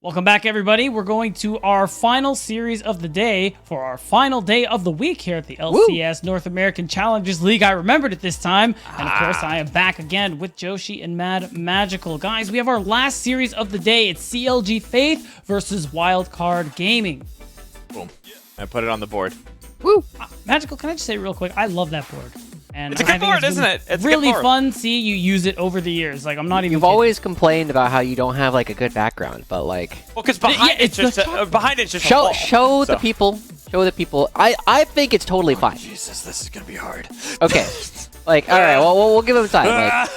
Welcome back, everybody. We're going to our final series of the day for our final day of the week here at the LCS North American Challengers League. I remembered it this time. And of course, I am back again with Joshi and Mad Magical. Guys, we have our last series of the day. It's CLG Faith versus Wildcard Gaming. Boom. I put it on the board. Woo! Magical, can I just say real quick, I love that board. And it's a good board, isn't it? It's really fun seeing you use it over the years. Like, I'm not even You've always complained about how you don't have, like, a good background, but, like... Well, because behind it's just show the people. Show the people. I think it's totally fine. Jesus, this is going to be hard. Okay. Like, all right, well, we'll give him time. Like,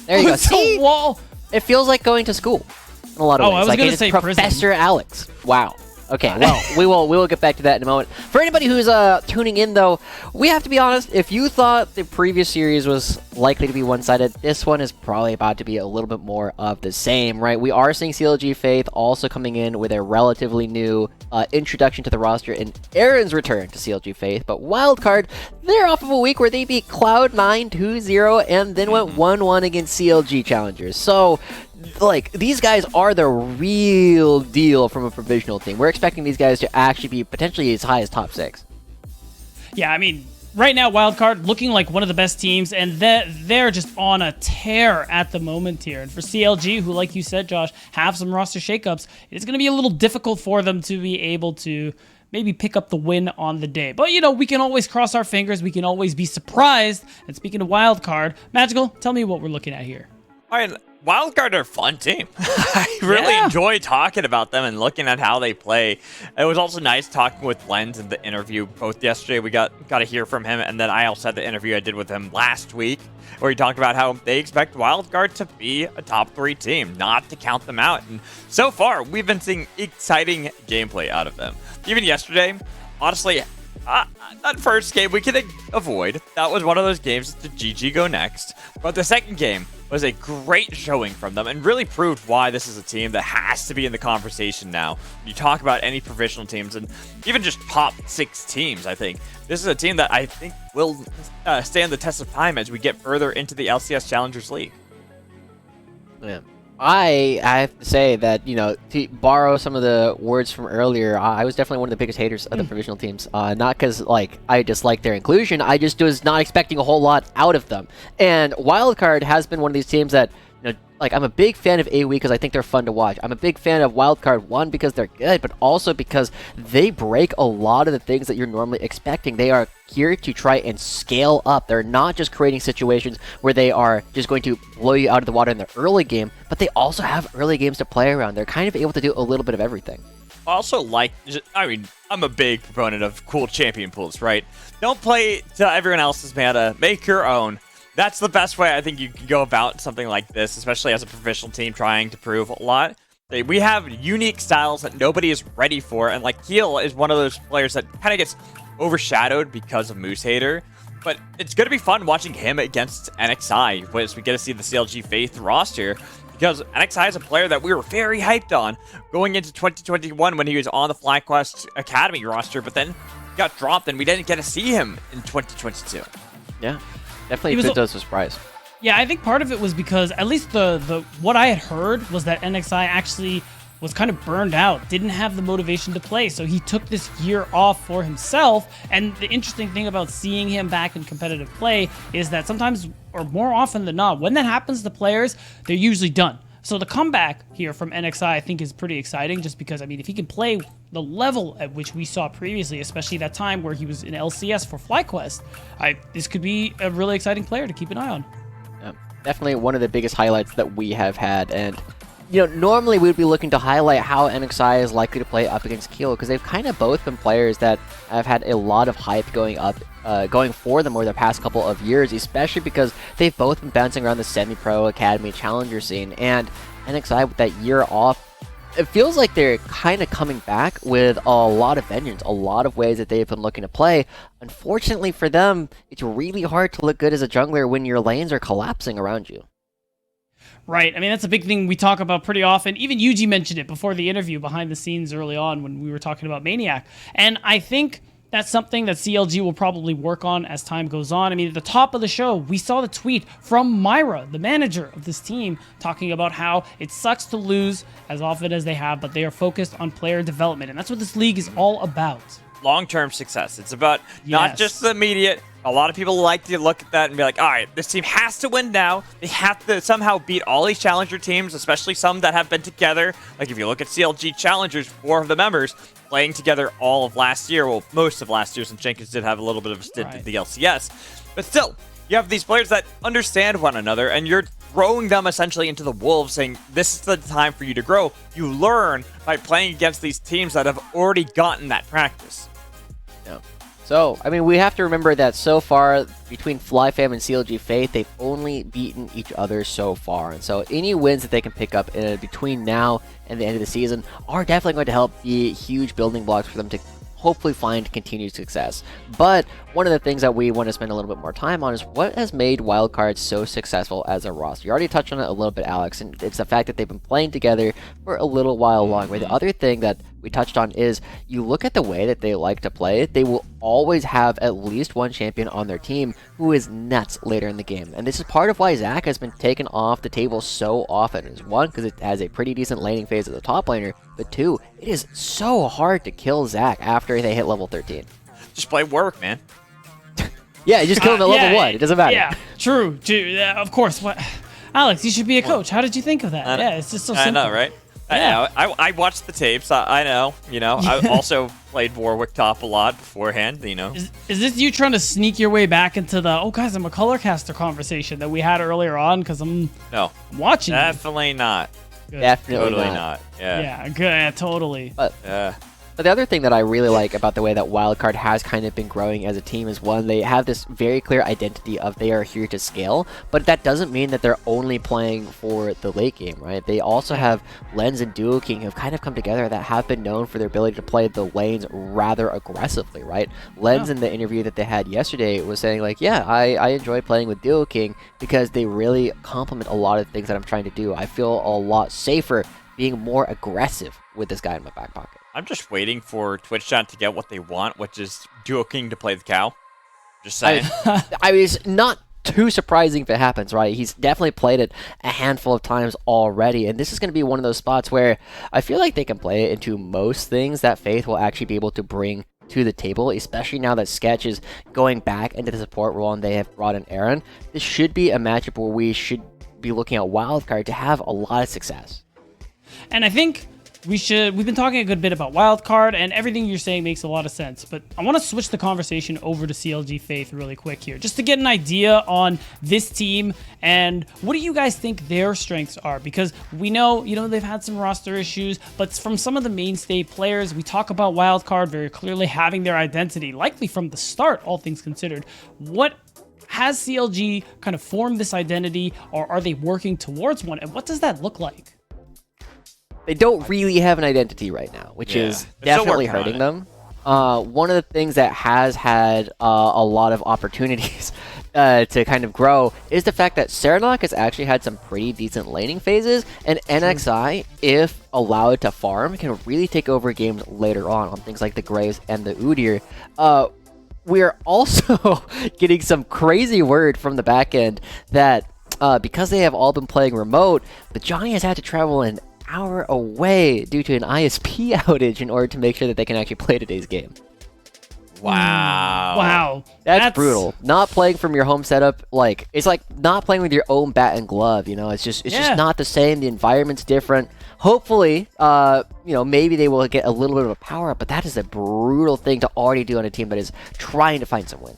there you go. See? Wall. It feels like going to school in a lot of ways. I was like, going to say Professor prison. Alex. Wow. Okay, well, we will get back to that in a moment. For anybody who's tuning in, though, we have to be honest. If you thought the previous series was likely to be one-sided, this one is probably about to be a little bit more of the same, right? We are seeing CLG Faith also coming in with a relatively new introduction to the roster and Aaron's return to CLG Faith. But Wildcard, they're off of a week where they beat Cloud9 2-0 and then went 1-1 against CLG Challengers. So... like, these guys are the real deal from a provisional team. We're expecting these guys to actually be potentially as high as top 6. Yeah, I mean, right now, Wildcard looking like one of the best teams, and they're just on a tear at the moment here. And for CLG, who, like you said, Josh, have some roster shakeups, it's going to be a little difficult for them to be able to maybe pick up the win on the day. But, you know, we can always cross our fingers. We can always be surprised. And speaking of Wildcard, Magical, tell me what we're looking at here. All right. Wildcard are a fun team. I really enjoy talking about them and looking at how they play. It was also nice talking with Lens in the interview both yesterday. We got to hear from him, and then I also had the interview I did with him last week where he talked about how they expect Wildcard to be a top 3 team, not to count them out. And so far, we've been seeing exciting gameplay out of them. Even yesterday, honestly, that first game we could avoid. That was one of those games to GG go next. But the second game was a great showing from them and really proved why this is a team that has to be in the conversation now. You talk about any provisional teams and even just top 6 teams, I think. This is a team that I think will stand the test of time as we get further into the LCS Challengers League. Yeah. I have to say that, you know, to borrow some of the words from earlier, I was definitely one of the biggest haters of the provisional teams. Not because, like, I dislike their inclusion, I just was not expecting a whole lot out of them. And Wildcard has been one of these teams that, you know, like, I'm a big fan of AoE because I think they're fun to watch. I'm a big fan of Wildcard, one, because they're good, but also because they break a lot of the things that you're normally expecting. They are here to try and scale up. They're not just creating situations where they are just going to blow you out of the water in the early game, but they also have early games to play around. They're kind of able to do a little bit of everything. Also, like, I mean, I'm a big proponent of cool champion pools, right? Don't play to everyone else's meta. Make your own. That's the best way I think you can go about something like this, especially as a professional team trying to prove a lot. We have unique styles that nobody is ready for, and like Keel is one of those players that kind of gets overshadowed because of Moose Hater. But it's going to be fun watching him against NXI as we get to see the CLG Faith roster, because NXI is a player that we were very hyped on going into 2021 when he was on the FlyQuest Academy roster, but then got dropped and we didn't get to see him in 2022. Yeah. Definitely put us a surprise. Yeah, I think part of it was because at least the what I had heard was that NXI actually was kind of burned out, didn't have the motivation to play, so he took this year off for himself. And the interesting thing about seeing him back in competitive play is that sometimes, or more often than not, when that happens to players, they're usually done. So the comeback here from NXI, I think, is pretty exciting just because, I mean, if he can play the level at which we saw previously, especially that time where he was in LCS for FlyQuest, this could be a really exciting player to keep an eye on. Yeah, definitely one of the biggest highlights that we have had. And, you know, normally we would be looking to highlight how NXI is likely to play up against Keel, because they've kind of both been players that have had a lot of hype going for them over the past couple of years, especially because they've both been bouncing around the semi-pro academy challenger scene. And NXI, with that year off, it feels like they're kind of coming back with a lot of vengeance, a lot of ways that they've been looking to play. Unfortunately for them, it's really hard to look good as a jungler when your lanes are collapsing around you. Right. I mean, that's a big thing we talk about pretty often. Even Yuji mentioned it before the interview behind the scenes early on when we were talking about Maniac. And I think That's something that CLG will probably work on as time goes on. I mean, at the top of the show, we saw the tweet from Myra, the manager of this team, talking about how it sucks to lose as often as they have, but they are focused on player development. And that's what this league is all about. Long-term success. It's about not just the immediate. A lot of people like to look at that and be like, all right, this team has to win now. They have to somehow beat all these challenger teams, especially some that have been together. Like if you look at CLG Challengers, 4 of the members playing together all of last year. Well, most of last year, since Jenkins did have a little bit of a stint at the LCS. But still, you have these players that understand one another, and you're throwing them essentially into the wolves, saying this is the time for you to grow. You learn by playing against these teams that have already gotten that practice. Yeah. So, I mean, we have to remember that so far, between FlyFam and CLG Faith, they've only beaten each other so far. And so any wins that they can pick up between now and the end of the season are definitely going to help be huge building blocks for them to hopefully find continued success. But one of the things that we want to spend a little bit more time on is what has made Wildcard so successful as a roster. You already touched on it a little bit, Alex, and it's the fact that they've been playing together for a little while longer. The other thing that we touched on is you look at the way that they like to play, they will always have at least one champion on their team who is nuts later in the game. And this is part of why Zach has been taken off the table so often. Is one, because it has a pretty decent laning phase as a top laner, but two, it is so hard to kill Zach after they hit level 13. Just play work, man. Yeah, you just kill him at level 1. It doesn't matter. Yeah, true. Of course. What, Alex, you should be a coach. How did you think of that? Yeah, it's just so simple. I know, right? Yeah. I watched the tapes. I know. I also played Warwick top a lot beforehand. Is this you trying to sneak your way back into the guys, I'm a color caster conversation that we had earlier on? Because I'm watching. Definitely not. Good. Definitely Totally not. Yeah. Yeah. Good. Yeah, totally. But the other thing that I really like about the way that Wildcard has kind of been growing as a team is, one, they have this very clear identity of they are here to scale, but that doesn't mean that they're only playing for the late game, right? They also have Lens and Duo King who have kind of come together that have been known for their ability to play the lanes rather aggressively, right? Lens in the interview that they had yesterday was saying like, yeah, I enjoy playing with Duo King because they really complement a lot of things that I'm trying to do. I feel a lot safer being more aggressive with this guy in my back pocket. I'm just waiting for TwitchChat to get what they want, which is Duo King to play the cow. Just saying. I mean, it's not too surprising if it happens, right? He's definitely played it a handful of times already, and this is going to be one of those spots where I feel like they can play it into most things that Faith will actually be able to bring to the table, especially now that Sketch is going back into the support role and they have brought in Aaron. This should be a matchup where we should be looking at Wildcard to have a lot of success. And I think we've been talking a good bit about Wildcard, and everything you're saying makes a lot of sense, but I want to switch the conversation over to CLG Faith really quick here, just to get an idea on this team, and what do you guys think their strengths are? Because we know, they've had some roster issues, but from some of the mainstay players, we talk about Wildcard very clearly having their identity, likely from the start, all things considered. What has CLG kind of formed this identity, or are they working towards one, and what does that look like? They don't really have an identity right now, which is definitely hurting them. One of the things that has had a lot of opportunities to kind of grow is the fact that Serenok has actually had some pretty decent laning phases, and NXI, if allowed to farm, can really take over games later on things like the Graves and the Udyr. We're also getting some crazy word from the back end that because they have all been playing remote, but Johnny has had to travel an hour away due to an ISP outage in order to make sure that they can actually play today's game. Wow. That's brutal. Not playing from your home setup, it's like not playing with your own bat and glove, it's just not the same. The environment's different. Hopefully, maybe they will get a little bit of a power up, but that is a brutal thing to already do on a team that is trying to find some win.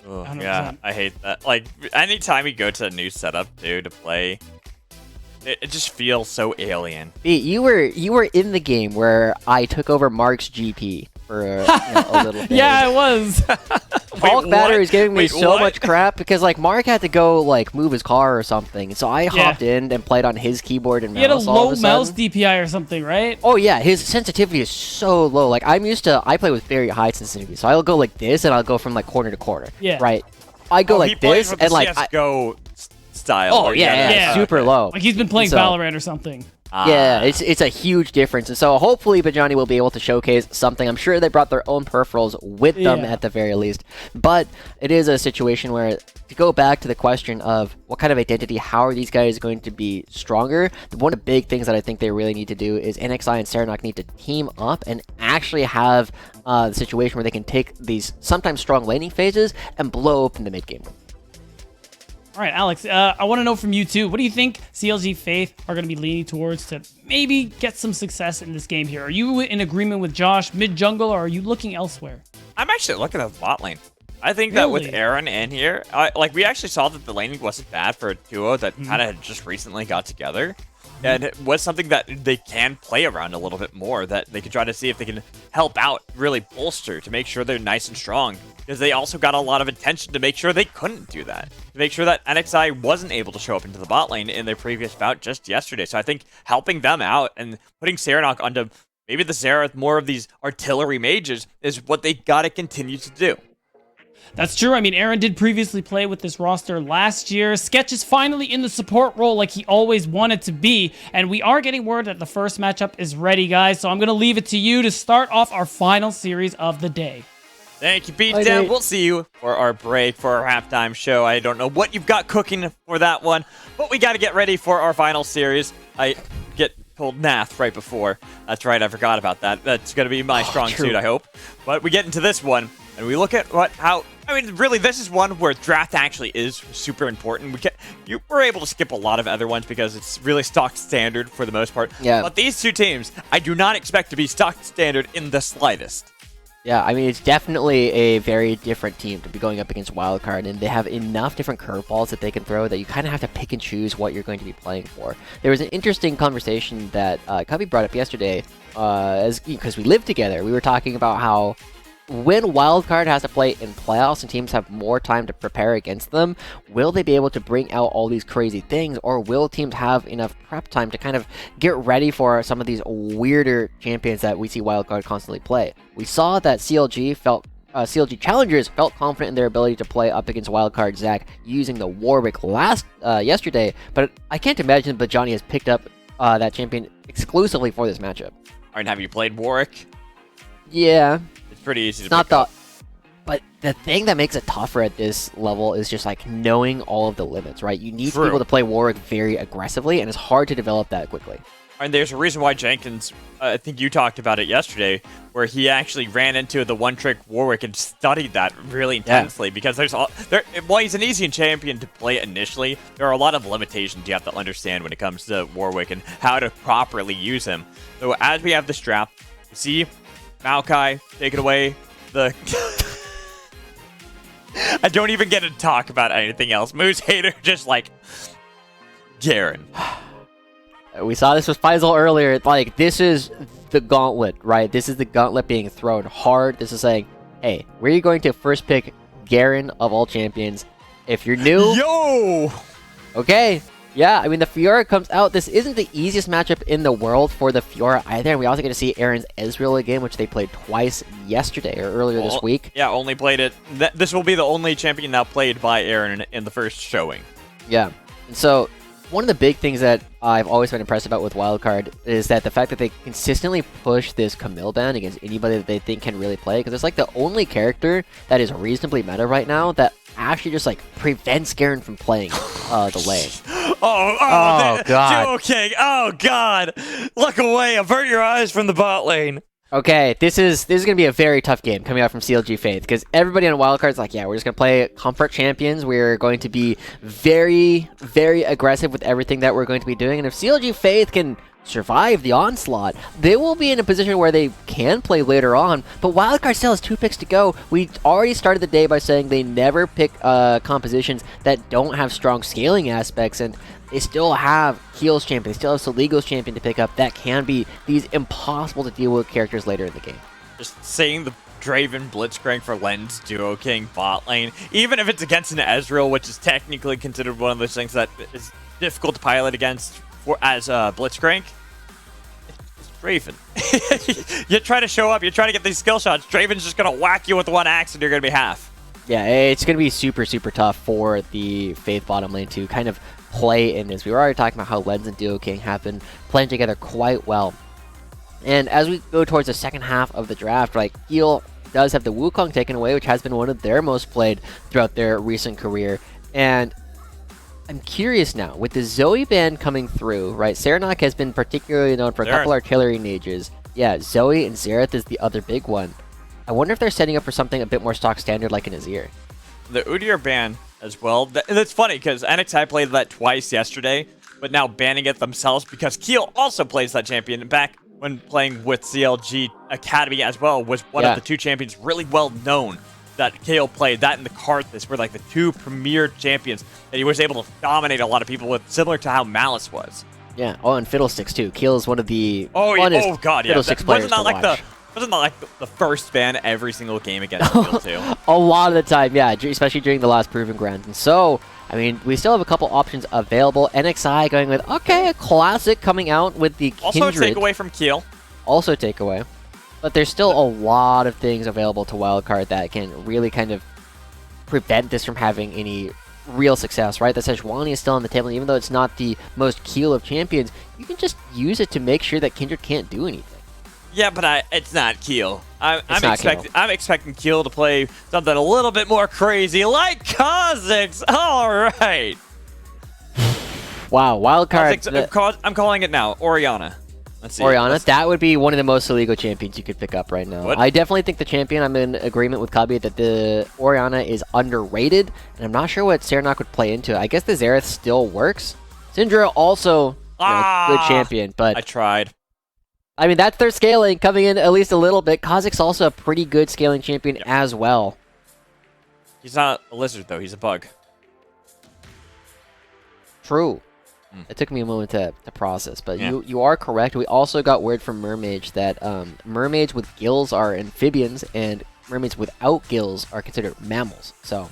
Oh, yeah, I hate that. Anytime you go to a new setup, dude, to play, it just feels so alien. You were in the game where I took over Mark's GP for a little bit. Yeah, it was. Hulk Batter is giving me so much crap because Mark had to go move his car or something. So I hopped in and played on his keyboard and mouse. He had a low mouse DPI or something, right? Oh yeah, his sensitivity is so low. I play with very high sensitivity, so I'll go like this and I'll go from corner to corner. Yeah. Right. I go like this and CSGO style. Oh where you yeah, gotta- Yeah. super low. Like he's been playing So- Valorant or something. Yeah, it's a huge difference, and so hopefully Bajani will be able to showcase something. I'm sure they brought their own peripherals with them Yeah. at the very least, but it is a situation where, to go back to the question of what kind of identity, how are these guys going to be stronger, one of the big things that I think they really need to do is NXI and Serenok need to team up and actually have the situation where they can take these sometimes strong laning phases and blow open the mid game. All right, Alex, I want to know from you too. What do you think CLG Faith are going to be leaning towards to maybe get some success in this game here? Are you in agreement with Josh mid jungle, or are you looking elsewhere? I'm actually looking at the bot lane. I think that with Really? Aaron in here, like we actually saw that the laning wasn't bad for a duo that kind of just recently got together. And it was something that they can play around a little bit more, that they can try to see if they can help out, really bolster to make sure they're nice and strong. Because they also got a lot of attention to make sure they couldn't do that. To make sure that NXI wasn't able to show up into the bot lane in their previous bout just yesterday. So I think helping them out and putting Serenok onto maybe the Sarah with more of these artillery mages is what they got to continue to do. That's true. I mean, Aaron did previously play with this roster last year. Sketch is finally in the support role like he always wanted to be. And we are getting word that the first matchup is ready, guys. So I'm going to leave it to you to start off our final series of the day. Thank you, Beatdown. We'll see you for our break, for our halftime show. I don't know what you've got cooking for that one, but we got to get ready for our final series. I get told Nath right before. That's right, I forgot about that. That's going to be my strong suit, I hope. But we get into this one, and we look at really, this is one where draft actually is super important. We're able to skip a lot of other ones because it's really stock standard for the most part. Yeah. But these two teams, I do not expect to be stock standard in the slightest. Yeah, I mean, it's definitely a very different team to be going up against Wildcard, and they have enough different curveballs that they can throw that you kind of have to pick and choose what you're going to be playing for. There was an interesting conversation that Cubby brought up yesterday, because we lived together. We were talking about how when Wildcard has to play in playoffs and teams have more time to prepare against them, will they be able to bring out all these crazy things, or will teams have enough prep time to kind of get ready for some of these weirder champions that we see Wildcard constantly play? We saw that CLG Challengers felt confident in their ability to play up against Wildcard Zach using the Warwick yesterday, but I can't imagine Bajani has picked up that champion exclusively for this matchup. All right, have you played Warwick? Yeah. Pretty easy It's to not pick up. But the thing that makes it tougher at this level is just like knowing all of the limits, right? You need to be able to play Warwick very aggressively, and it's hard to develop that quickly. And there's a reason why Jenkins, I think you talked about it yesterday, where he actually ran into the one-trick Warwick and studied that really intensely, because while he's an easy champion to play initially, there are a lot of limitations you have to understand when it comes to Warwick and how to properly use him. So as we have this draft, you see Maokai taking away the... I don't even get to talk about anything else. Moose Hater just like... Garen. We saw this with Faisal earlier. Like, this is the gauntlet, right? This is the gauntlet being thrown hard. This is saying, hey, where are you going to first pick Garen of all champions? If you're new... Yo! Okay. Yeah, I mean, the Fiora comes out. This isn't the easiest matchup in the world for the Fiora either. And we also get to see Aaron's Ezreal again, which they played twice yesterday or earlier this week. Yeah, only played it. This will be the only champion now played by Aaron in the first showing. Yeah. And so, one of the big things that I've always been impressed about with Wildcard is that the fact that they consistently push this Camille ban against anybody that they think can really play. Because it's like the only character that is reasonably meta right now that actually just like prevents Garen from playing the lane. Oh, God. Duo King. Oh, God. Look away. Avert your eyes from the bot lane. Okay, this is going to be a very tough game coming out from CLG Faith, because everybody on Wildcard is like, yeah, we're just going to play comfort champions. We're going to be very, very aggressive with everything that we're going to be doing. And if CLG Faith can survive the onslaught, they will be in a position where they can play later on. But Wildcard still has 2 picks to go. We already started the day by saying they never pick compositions that don't have strong scaling aspects, and they still have Heals champion, they still have Soligo's champion to pick up that can be these impossible to deal with characters later in the game. Just saying the Draven Blitzcrank for Lens Duo King bot lane, even if it's against an Ezreal, which is technically considered one of those things that is difficult to pilot against as Blitzcrank. It's Draven. You try to show up, you try to get these skill shots, Draven's just going to whack you with one axe and you're going to be half. Yeah, it's going to be super, super tough for the Faith bottom lane to kind of play in this. We were already talking about how Lens and Duo King have been playing together quite well. And as we go towards the second half of the draft, like, Heal does have the Wukong taken away, which has been one of their most played throughout their recent career. And I'm curious now, with the Zoe ban coming through, right? Serenok has been particularly known for a couple artillery nages. Yeah, Zoe and Xerath is the other big one. I wonder if they're setting up for something a bit more stock standard like an Azir. The Udyr ban as well. That's funny because NXI played that twice yesterday, but now banning it themselves because Keel also plays that champion. Back when playing with CLG Academy as well, was one of the two champions really well known that Kale played. That and the Karthus were like the two premier champions that he was able to dominate a lot of people with, similar to how Malice was. Yeah. Oh, and Fiddlesticks too. Keel is one of the funnest God, yeah. Fiddlesticks players to watch. Wasn't that like the first ban every single game against Keel too? A lot of the time, yeah, especially during the last Proving Ground. And so, I mean, we still have a couple options available. NXI going with, okay, a classic coming out with the Kindred. Also a takeaway from Keel. Also takeaway. But there's still a lot of things available to Wildcard that can really kind of prevent this from having any real success, right? The Sejuani is still on the table, and even though it's not the most Keel of champions, you can just use it to make sure that Kindred can't do anything. Yeah, but it's not Keel. I'm expecting Keel to play something a little bit more crazy, like Kha'Zix. All right. Wow, Wildcard. I'm calling it now. Orianna. Let's see. Orianna, that would be one of the most illegal champions you could pick up right now. I definitely think the champion, I'm in agreement with Kabi that the Orianna is underrated, and I'm not sure what Serenok would play into. I guess the Xerath still works. Syndra also good champion, but I tried. I mean, that's their scaling coming in at least a little bit. Kha'Zix's also a pretty good scaling champion as well. He's not a lizard, though. He's a bug. True. It took me a moment to process, but you are correct. We also got word from Mermage that mermaids with gills are amphibians, and mermaids without gills are considered mammals. So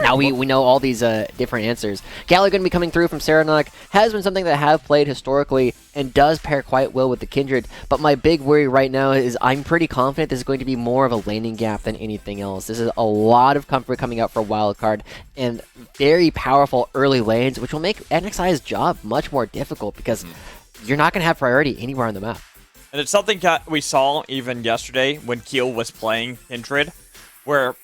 now we know all these different answers. Galley going to be coming through from Serenok. Has been something that I have played historically and does pair quite well with the Kindred. But my big worry right now is I'm pretty confident this is going to be more of a laning gap than anything else. This is a lot of comfort coming out for Wildcard and very powerful early lanes, which will make NXI's job much more difficult because you're not going to have priority anywhere on the map. And it's something that we saw even yesterday when Keel was playing Kindred, where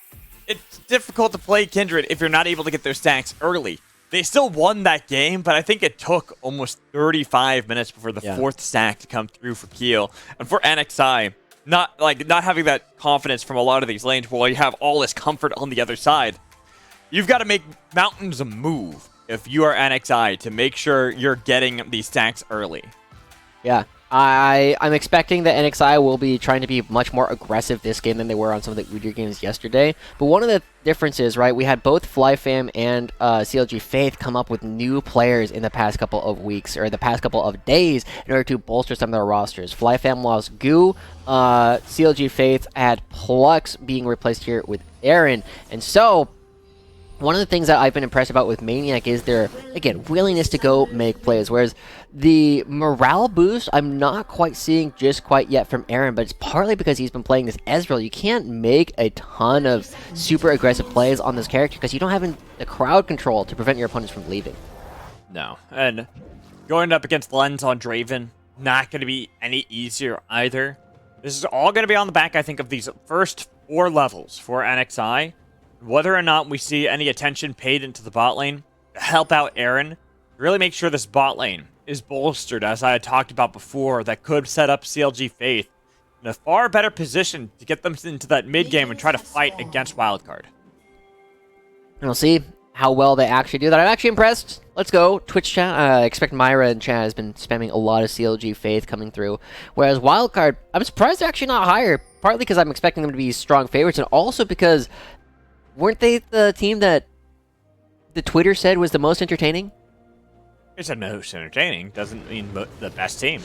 it's difficult to play Kindred if you're not able to get their stacks early. They still won that game, but I think it took almost 35 minutes before the fourth stack to come through for Keel. And for NXI, not having that confidence from a lot of these lanes while you have all this comfort on the other side, you've got to make mountains move if you are NXI to make sure you're getting these stacks early. Yeah. I'm expecting that NXI will be trying to be much more aggressive this game than they were on some of the Udyr games yesterday. But one of the differences, right, we had both FlyFam and CLG Faith come up with new players in the past couple of weeks, or the past couple of days, in order to bolster some of their rosters. FlyFam lost Goo, CLG Faith had Plux being replaced here with Aaron, and so one of the things that I've been impressed about with Maniac is their, again, willingness to go make plays, whereas the morale boost I'm not quite seeing just quite yet from Aaron, but it's partly because he's been playing this Ezreal. You can't make a ton of super aggressive plays on this character because you don't have the crowd control to prevent your opponents from leaving. No, and going up against Lens on Draven, not going to be any easier either. This is all going to be on the back, I think, of these first 4 levels for NXI. Whether or not we see any attention paid into the bot lane to help out Aaron, really make sure this bot lane is bolstered, as I had talked about before, that could set up CLG Faith in a far better position to get them into that mid game and try to fight against Wildcard. And we'll see how well they actually do that. I'm actually impressed. Let's go. Twitch chat. I expect Myra and chat has been spamming a lot of CLG Faith coming through. Whereas Wildcard, I'm surprised they're actually not higher. Partly because I'm expecting them to be strong favorites, and also because weren't they the team that the Twitter said was the most entertaining? It's the most entertaining. Doesn't mean the best team.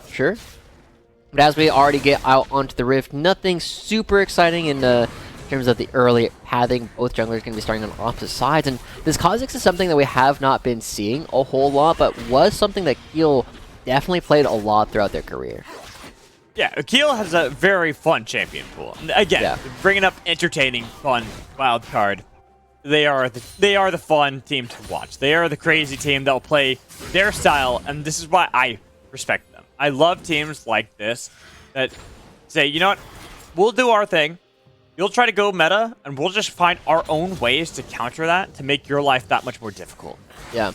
Sure. But as we already get out onto the Rift, nothing super exciting in terms of the early pathing. Both junglers going to be starting on opposite sides. And this Kha'Zix is something that we have not been seeing a whole lot, but was something that Keel definitely played a lot throughout their career. Yeah, Akil has a very fun champion pool. Again, bringing up entertaining, fun Wildcard. They are the fun team to watch. They are the crazy team that will play their style, and this is why I respect them. I love teams like this that say, you know what, we'll do our thing. You'll try to go meta, and we'll just find our own ways to counter that to make your life that much more difficult. Yeah.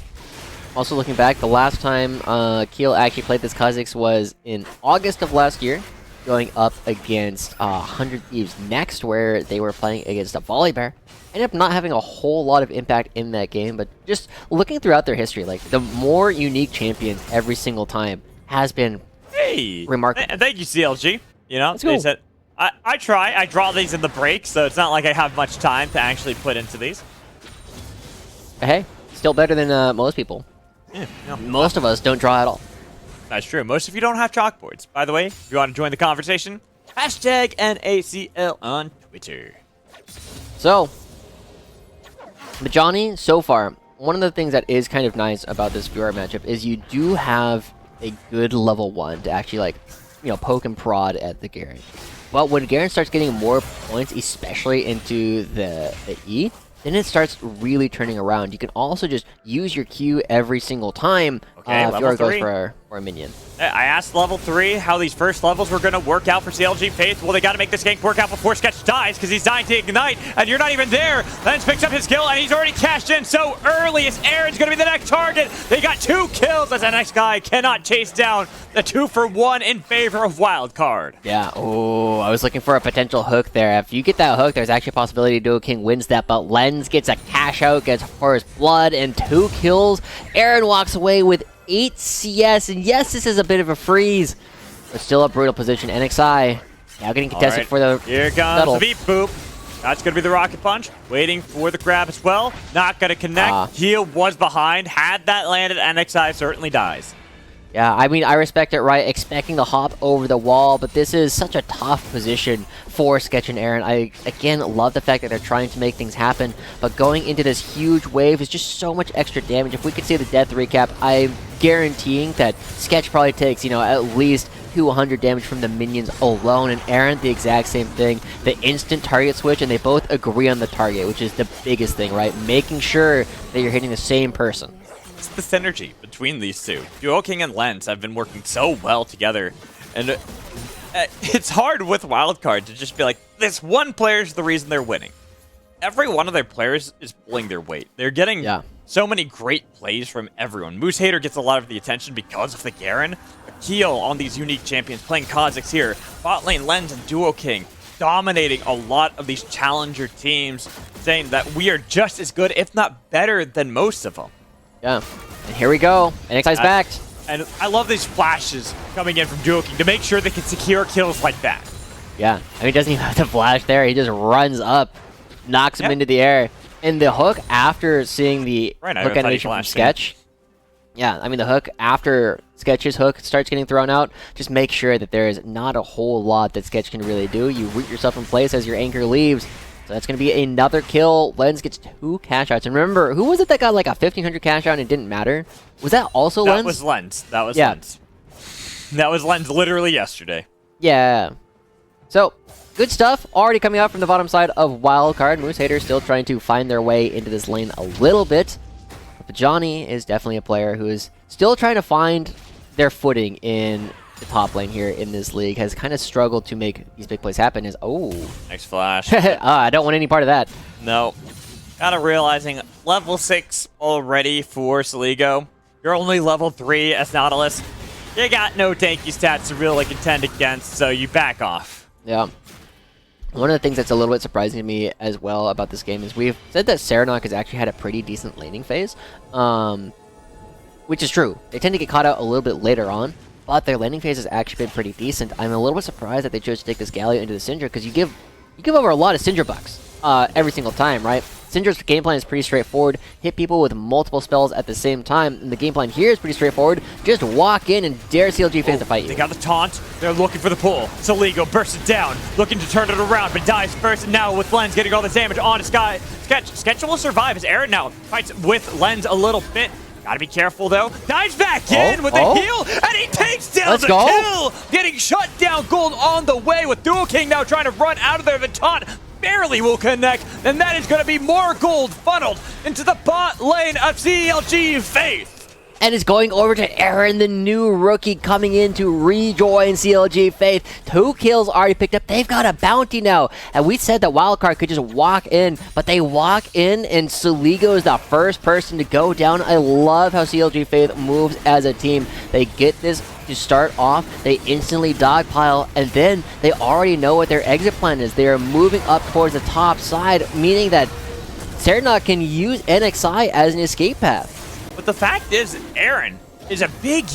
Also looking back, the last time Keel actually played this Kha'Zix was in August of last year, going up against 100 Thieves next, where they were playing against a Volibear. Ended up not having a whole lot of impact in that game, but just looking throughout their history, like the more unique champions every single time has been remarkable. And thank you, CLG. You know, they said, I try. I draw these in the break, so it's not like I have much time to actually put into these. Hey, still better than most people. Yeah, no. Most of us don't draw at all. That's true. Most of you don't have chalkboards. By the way, if you want to join the conversation, hashtag NACL on Twitter. So, Majani, so far, one of the things that is kind of nice about this VR matchup is you do have a good level 1 to actually, like, you know, poke and prod at the Garen. But when Garen starts getting more points, especially into the E, then it starts really turning around. You can also just use your Q every single time if Fiora goes for a minion. I asked level 3 how these first levels were going to work out for CLG Faith. Well, they got to make this gank work out before Sketch dies because he's dying to Ignite, and you're not even there. Lens picks up his kill, and he's already cashed in so early as Aaron's going to be the next target. They got 2 kills as the next guy cannot chase down the 2-for-1 in favor of Wildcard. Yeah, oh, I was looking for a potential hook there. If you get that hook, there's actually a possibility Duo King wins that, but Lens gets a cash out, gets first blood, and 2 kills. Aaron walks away with 8 CS, and yes, this is a bit of a freeze, but still a brutal position. NXI now getting contested for the Here comes the beep boop. That's going to be the rocket punch. Waiting for the grab as well. Not going to connect. Heal was behind. Had that landed, NXI certainly dies. Yeah, I mean, I respect it, right? Expecting the hop over the wall, but this is such a tough position for Sketch and Aaron. I, again, love the fact that they're trying to make things happen, but going into this huge wave is just so much extra damage. If we could see the death recap, I'm guaranteeing that Sketch probably takes, you know, at least 200 damage from the minions alone, and Aaron, the exact same thing. The instant target switch, and they both agree on the target, which is the biggest thing, right? Making sure that you're hitting the same person. It's the synergy between these two. Duo King and Lens have been working so well together, and it's hard with Wildcard to just be like, this one player is the reason they're winning. Every one of their players is pulling their weight. They're getting so many great plays from everyone. Moose Hater gets a lot of the attention because of the Garen. Akil on these unique champions, playing Kha'Zix here. Bot lane Lens and Duo King dominating a lot of these challenger teams, saying that we are just as good, if not better, than most of them. Yeah, and here we go. NXI's back. And I love these flashes coming in from Duo King to make sure they can secure kills like that. Yeah, I mean, he doesn't even have to flash there. He just runs up, knocks him into the air. And the hook after seeing the hook animation from Sketch. Yeah, I mean, the hook after Sketch's hook starts getting thrown out, just make sure that there is not a whole lot that Sketch can really do. You root yourself in place as your anchor leaves. So that's going to be another kill. Lens gets 2 cash outs. And remember, who was it that got like a 1,500 cash out and it didn't matter? Was that also Lens? That was Lens. That was Lens. That was Lens literally yesterday. Yeah. So, good stuff already coming out from the bottom side of Wildcard. Moose Hater still trying to find their way into this lane a little bit. But Johnny is definitely a player who is still trying to find their footing in the top lane here in this league. Has kind of struggled to make these big plays happen. Next flash. I don't want any part of that. No. Kind of realizing level 6 already for Saligo. You're only level 3 as Nautilus. You got no tanky stats to really contend against, so you back off. Yeah. One of the things that's a little bit surprising to me as well about this game is we've said that Serenok has actually had a pretty decent laning phase, which is true. They tend to get caught out a little bit later on, but their laning phase has actually been pretty decent. I'm a little bit surprised that they chose to take this Galio into the Syndra, because you give over a lot of Syndra bucks every single time, right? Syndra's game plan is pretty straightforward. Hit people with multiple spells at the same time. And the game plan here is pretty straightforward. Just walk in and dare CLG Faith to fight you. They got the taunt. They're looking for the pull. Saligo bursts it down, looking to turn it around, but dies first. And now with Lens getting all the damage on Sketch. Sketch will survive as Aaron now fights with Lens a little bit. Gotta be careful, though. Dives back in with a heal, and he takes down the kill! Getting shut down. Gold on the way with Dual King now trying to run out of there. The taunt barely will connect, and that is going to be more gold funneled into the bot lane of CLG Faith. And it's going over to Aaron, the new rookie coming in to rejoin CLG Faith. 2 kills already picked up. They've got a bounty now. And we said that Wildcard could just walk in, but they walk in and Soligo is the first person to go down. I love how CLG Faith moves as a team. They get this to start off, they instantly dogpile, and then they already know what their exit plan is. They are moving up towards the top side, meaning that Serenok can use NXI as an escape path. But the fact is, Aaron is a big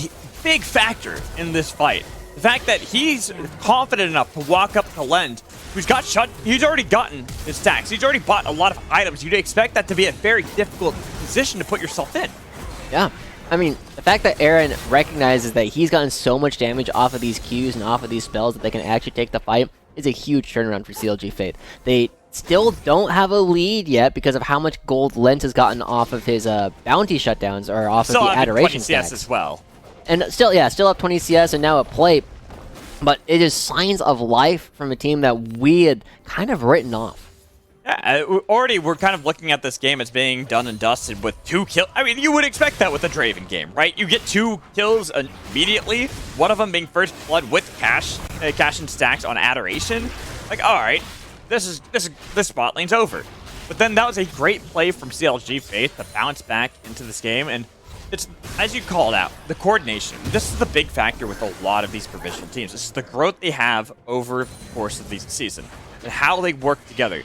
factor in this fight. The fact that he's confident enough to walk up to Lend, who's already gotten his stacks. He's already bought a lot of items. You'd expect that to be a very difficult position to put yourself in. Yeah. I mean, the fact that Aaron recognizes that he's gotten so much damage off of these Qs and off of these spells that they can actually take the fight is a huge turnaround for CLG Faith. They still don't have a lead yet because of how much gold Lent has gotten off of his bounty shutdowns or off of the adoration stacks. CS as well. And still up 20 CS and now a plate. But it is signs of life from a team that we had kind of written off. Yeah, already we're kind of looking at this game as being done and dusted with 2 kills. I mean, you would expect that with a Draven game, right? You get 2 kills immediately, one of them being first blood with cash and stacks on adoration. Like, all right, this spot lane's over. But then that was a great play from CLG Faith to bounce back into this game, and it's, as you called out, the coordination. This is the big factor with a lot of these provincial teams. This is the growth they have over the course of the season and how they work together.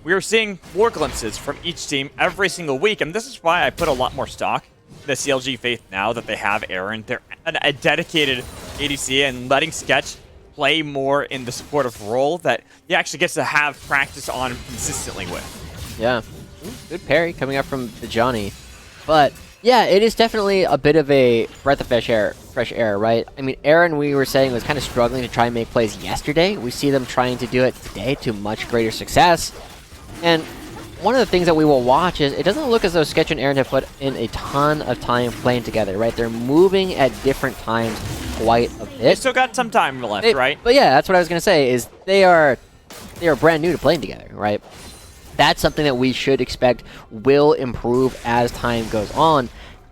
We are seeing more glimpses from each team every single week, and this is why I put a lot more stock in the CLG Faith now that they have Aaron. They're a dedicated ADC, and letting Sketch play more in the supportive role that he actually gets to have practice on consistently with. Yeah, good parry coming up from the Johnny. But yeah, it is definitely a bit of a breath of fresh air, right? I mean, Aaron, we were saying, was kind of struggling to try and make plays yesterday. We see them trying to do it today to much greater success. And one of the things that we will watch is it doesn't look as though Sketch and Aaron have put in a ton of time playing together, right? They're moving at different times quite a bit. They still got some time left, right? But yeah, that's what I was going to say, is they are brand new to playing together, right? That's something that we should expect will improve as time goes on.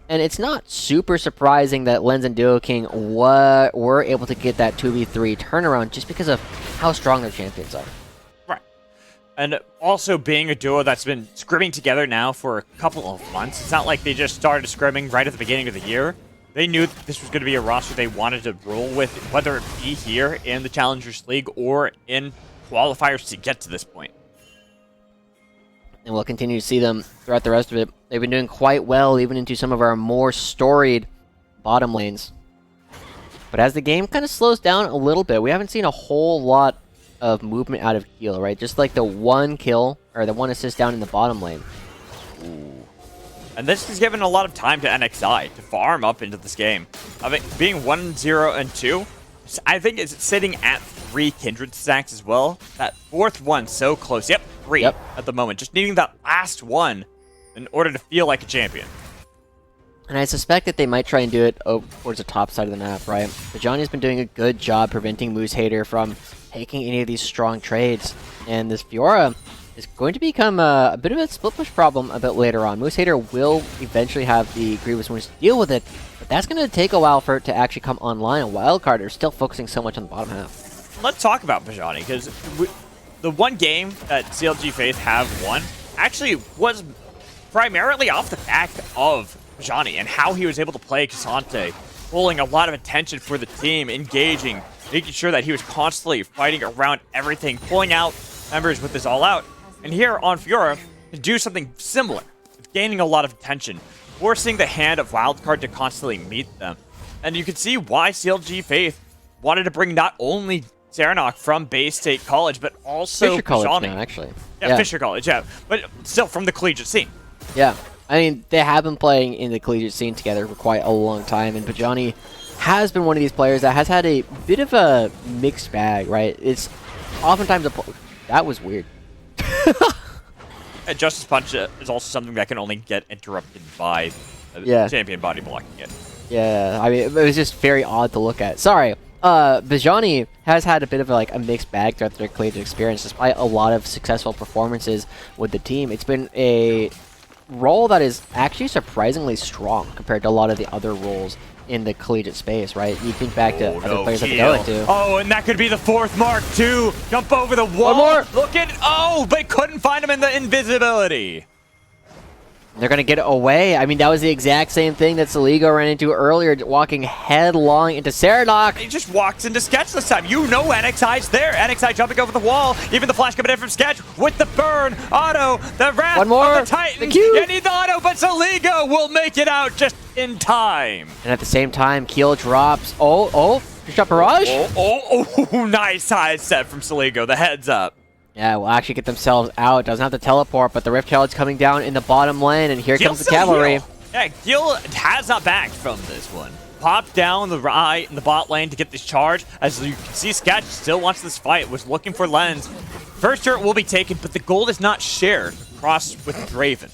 And it's not super surprising that Lens and Duo King were able to get that 2v3 turnaround just because of how strong their champions are. And also being a duo that's been scrimming together now for a couple of months. It's not like they just started scrimming right at the beginning of the year. They knew that this was going to be a roster they wanted to roll with, whether it be here in the Challengers League or in qualifiers to get to this point. And we'll continue to see them throughout the rest of it. They've been doing quite well even into some of our more storied bottom lanes. But as the game kind of slows down a little bit, we haven't seen a whole lot of movement out of heal, right? Just like the 1 kill or the 1 assist down in the bottom lane. Ooh. And this has given a lot of time to NXI to farm up into this game. I mean, being 1-0 and 2, I think it's sitting at 3 Kindred stacks as well. That 4th one so close. Yep, 3 at the moment. Just needing that last one in order to feel like a champion. And I suspect that they might try and do it towards the top side of the map, right? But Johnny's been doing a good job preventing Moose Hater from taking any of these strong trades. And this Fiora is going to become a bit of a split push problem a bit later on. Moose Hater will eventually have the Grievous Wounds to deal with it, but that's going to take a while for it to actually come online. And Wildcard are still focusing so much on the bottom half. Let's talk about Bajani, because the one game that CLG Faith have won actually was primarily off the back of Bajani and how he was able to play Cassante, pulling a lot of attention for the team, engaging, making sure that he was constantly fighting around everything, pulling out members with his all-out. And here on Fiora, to do something similar, gaining a lot of attention, forcing the hand of Wildcard to constantly meet them. And you can see why CLG Faith wanted to bring not only Serenok from Bay State College, but also Fisher College Bajani. now, actually. Yeah, Fisher College, yeah. But still from the collegiate scene. Yeah. I mean, they have been playing in the collegiate scene together for quite a long time, and Bajani has been one of these players that has had a bit of a mixed bag, right? It's oftentimes that was weird. And Justice Punch is also something that can only get interrupted by champion body blocking it. Yeah, I mean, it was just very odd to look at. Sorry. Bajani has had a bit of a mixed bag throughout their collegiate experience, despite a lot of successful performances with the team. It's been a role that is actually surprisingly strong compared to a lot of the other roles in the collegiate space, right? You think back to other players that they go into. Oh, and that could be the 4th mark too. Jump over the wall. One more. Look at but couldn't find him in the invisibility. They're going to get it away. I mean, that was the exact same thing that Saligo ran into earlier, walking headlong into Saradoc. He just walks into Sketch this time. You know NXI's there. NXI jumping over the wall. Even the flash coming in from Sketch with the burn. Auto, the wrath One more. of the Titans. You need the auto, but Saligo will make it out just in time. And at the same time, Keel drops. Just shot barrage? Nice high set from Saligo. The heads up. Yeah, will actually get themselves out. Doesn't have to teleport, but the Rift Herald's coming down in the bottom lane, and here comes the cavalry. Yeah, Gil has not backed from this one. Popped down the right in the bot lane to get this charge. As you can see, Sketch still wants this fight, was looking for Lens. First turret will be taken, but the gold is not shared across with Draven.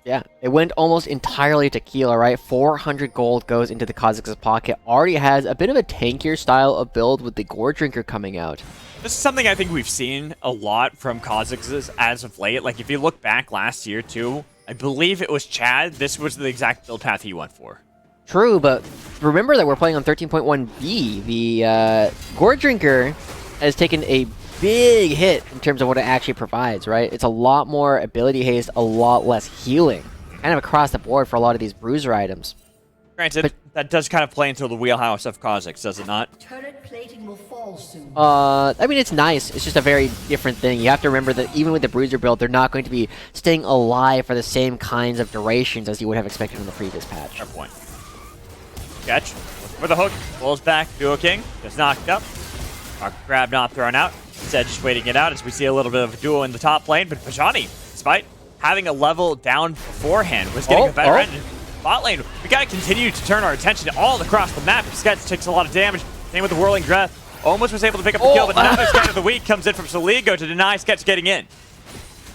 Yeah, it went almost entirely to Keeler, right? 400 gold goes into the Kha'Zix's pocket. Already has a bit of a tankier style of build with the Gore Drinker coming out. This is something I think we've seen a lot from Kha'Zix's as of late. Like, if you look back last year, too, I believe it was Chad. This was the exact build path he went for. True, but remember that we're playing on 13.1b. The Gore Drinker has taken a big hit in terms of what it actually provides, right? It's a lot more ability haste, a lot less healing, kind of across the board for a lot of these bruiser items. Granted, that does kind of play into the wheelhouse of Kha'Zix, does it not? Turret plating will fall soon. I mean, it's nice. It's just a very different thing. You have to remember that even with the bruiser build, they're not going to be staying alive for the same kinds of durations as you would have expected in the previous patch. Fair point. Sketch for the hook, pulls back, Duo King, gets knocked up. Grab not thrown out. Instead, just waiting it out as we see a little bit of a duo in the top lane. But Bajani, despite having a level down beforehand, was getting a better end. Bot lane, we gotta continue to turn our attention all across the map. Sketch takes a lot of damage. Same with the Whirling Breath. Almost was able to pick up the kill, but another Scan of the Week comes in from Saligo to deny Sketch getting in.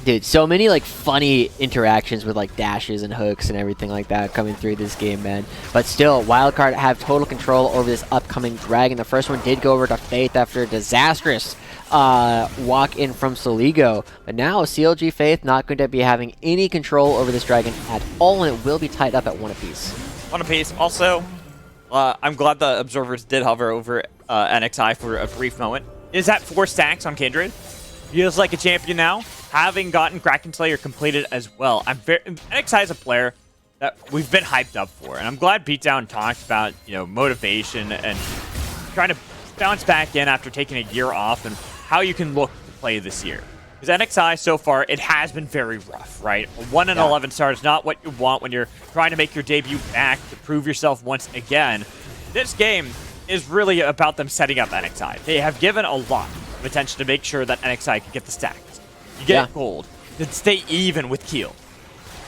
Dude, so many funny interactions with dashes and hooks and everything like that coming through this game, man. But still, Wildcard have total control over this upcoming dragon. The first one did go over to Faith after a disastrous walk in from Saligo. But now CLG Faith not going to be having any control over this dragon at all, and it will be tied up at 1 apiece. 1 apiece. Also, I'm glad the observers did hover over NXI for a brief moment. Is that 4 stacks on Kindred? Feels like a champion now, having gotten Kraken Slayer completed as well. NXI is a player that we've been hyped up for, and I'm glad Beatdown talked about motivation and trying to bounce back in after taking a year off and how you can look to play this year. Because NXI so far, it has been very rough, right? A 1-11 start is not what you want when you're trying to make your debut back to prove yourself once again. This game is really about them setting up NXI. They have given a lot of attention to make sure that NXI can get the stacks. You get gold, then stay even with Keel.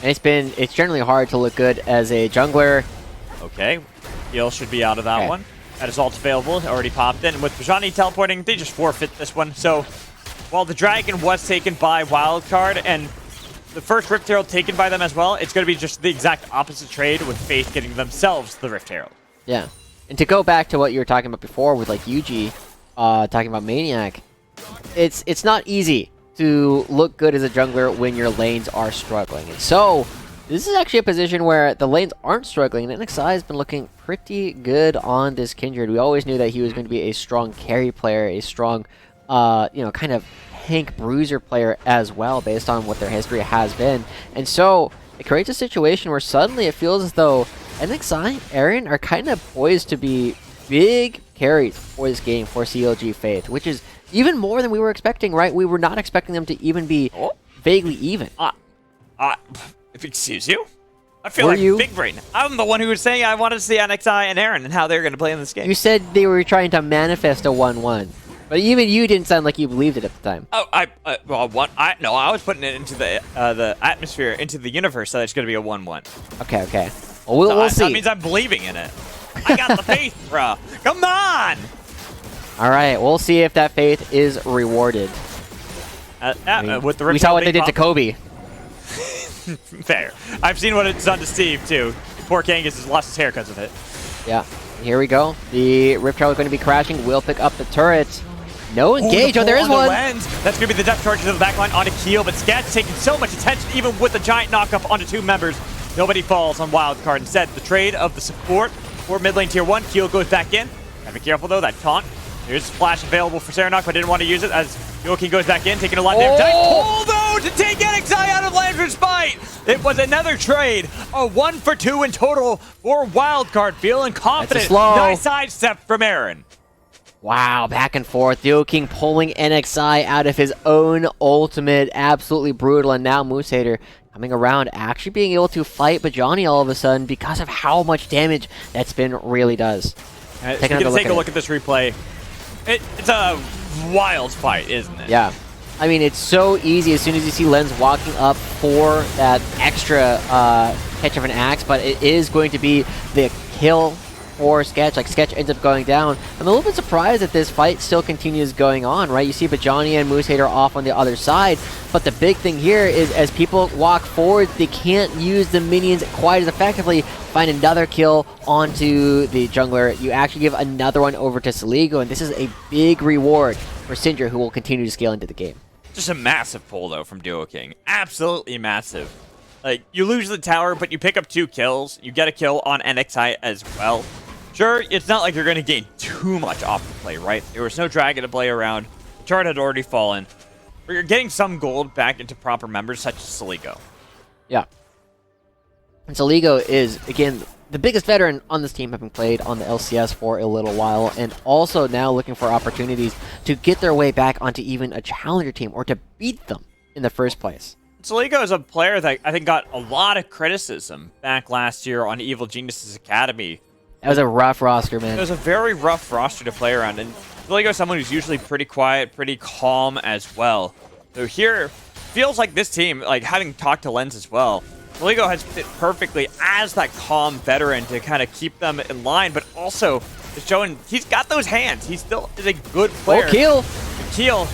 And it's generally hard to look good as a jungler. Okay, Keel should be out of that one. That is ult available, already popped in. With Bajani teleporting, they just forfeit this one. So, while the dragon was taken by Wildcard, and the first Rift Herald taken by them as well, it's going to be just the exact opposite trade with Faith getting themselves the Rift Herald. Yeah. And to go back to what you were talking about before with Yuji, talking about Maniac, it's not easy to look good as a jungler when your lanes are struggling. And so, this is actually a position where the lanes aren't struggling, and NXI has been looking pretty good on this Kindred. We always knew that he was going to be a strong carry player, a strong, kind of tank bruiser player as well, based on what their history has been. And so, it creates a situation where suddenly it feels as though NXI, Aaron, are kind of poised to be big carries for this game for CLG Faith, which is even more than we were expecting, right? We were not expecting them to even be vaguely even. Excuse you? I feel like big brain. I'm the one who was saying I wanted to see NXI and Aaron and how they're going to play in this game. You said they were trying to manifest a 1-1. But even you didn't sound like you believed it at the time. Oh, I was putting it into the atmosphere, into the universe, that it's going to be a 1-1. Okay. Well, we'll see. That means I'm believing in it. I got the faith, bro. Come on! All right, we'll see if that faith is rewarded. With the we saw what they did to Kobe. Fair. I've seen what it's done to Steve, too. Poor Kangas has lost his hair because of it. Yeah. Here we go. The Rift Trail is going to be crashing. Will pick up the turret. No engage. Oh, there is one. Lens. That's going to be the depth charge to the backline onto Keel, but Sketch taking so much attention, even with the giant knockup onto 2 members. Nobody falls on Wildcard. Instead, the trade of the support for mid lane tier 1. Keel goes back in. Gotta be careful though, that taunt. There's a splash available for Serenok, but didn't want to use it as Joaquin goes back in, taking a lot of damage. Pull though to take NXI out of Lantern's fight. It was another trade. A 1 for 2 in total for Wildcard. Feeling confident. Nice sidestep from Aaron. Wow, back and forth. King pulling NXI out of his own ultimate. Absolutely brutal. And now Moosehater coming around, actually being able to fight Bajani all of a sudden because of how much damage that spin really does. Take a look at this replay. It's a wild fight, isn't it? Yeah. I mean, it's so easy as soon as you see Lens walking up for that extra catch of an axe, but it is going to be the kill for Sketch. Like, Sketch ends up going down. I'm a little bit surprised that this fight still continues going on, right? You see Bajani and Moosehater off on the other side, but the big thing here is as people walk forward, they can't use the minions quite as effectively. Find another kill onto the jungler. You actually give another one over to Saligo, and this is a big reward for Syndra, who will continue to scale into the game. Just a massive pull, though, from Duo King. Absolutely massive. Like, you lose the tower, but you pick up 2 kills. You get a kill on NXI as well. Sure, it's not like you're going to gain too much off the play, right? There was no dragon to play around. The chart had already fallen. But you're getting some gold back into proper members, such as Saligo. Yeah. And Saligo is, again, the biggest veteran on this team, having played on the LCS for a little while, and also now looking for opportunities to get their way back onto even a challenger team, or to beat them in the first place. Saligo is a player that I think got a lot of criticism back last year on Evil Geniuses Academy. That was a rough roster, man. It was a very rough roster to play around, and Saligo is someone who's usually pretty quiet, pretty calm as well. So here, feels like this team, like having talked to Lens as well, Saligo has fit perfectly as that calm veteran to kind of keep them in line, but also is showing he's got those hands. He still is a good player. Oh, Keel! Keel